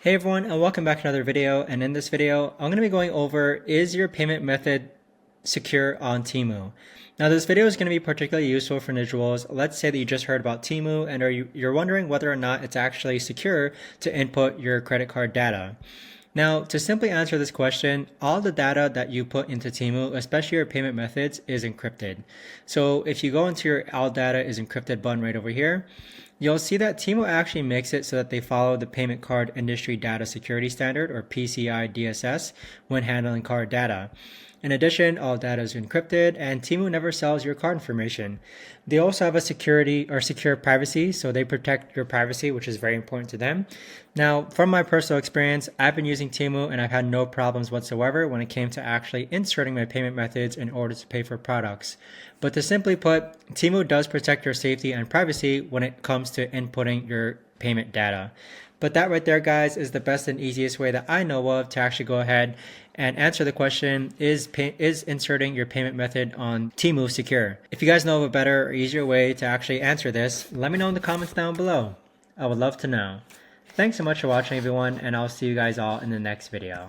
Hey everyone, and welcome back to another video. And in this video, I'm going to be going over, is your payment method secure on Temu? Now this video is going to be particularly useful for individuals. Let's say that you just heard about Temu and you're wondering whether or not it's actually secure to input your credit card data. Now, to simply answer this question, all the data that you put into Temu, especially your payment methods, is encrypted. So if you go into your all data is encrypted button right over here, you'll see that Temu actually makes it so that they follow the Payment Card Industry Data Security Standard, or PCI DSS, when handling card data. In addition, all data is encrypted, and Temu never sells your card information. They also have a secure privacy, so they protect your privacy, which is very important to them. Now, from my personal experience, I've been using Temu and I've had no problems whatsoever when it came to actually inserting my payment methods in order to pay for products. But to simply put, Temu does protect your safety and privacy when it comes to inputting your payment data. But that right there, guys, is the best and easiest way that I know of to actually go ahead and answer the question, is inserting your payment method on Temu secure? If you guys know of a better or easier way to actually answer this, let me know in the comments down below. I would love to know. Thanks so much for watching, everyone, and I'll see you guys all in the next video.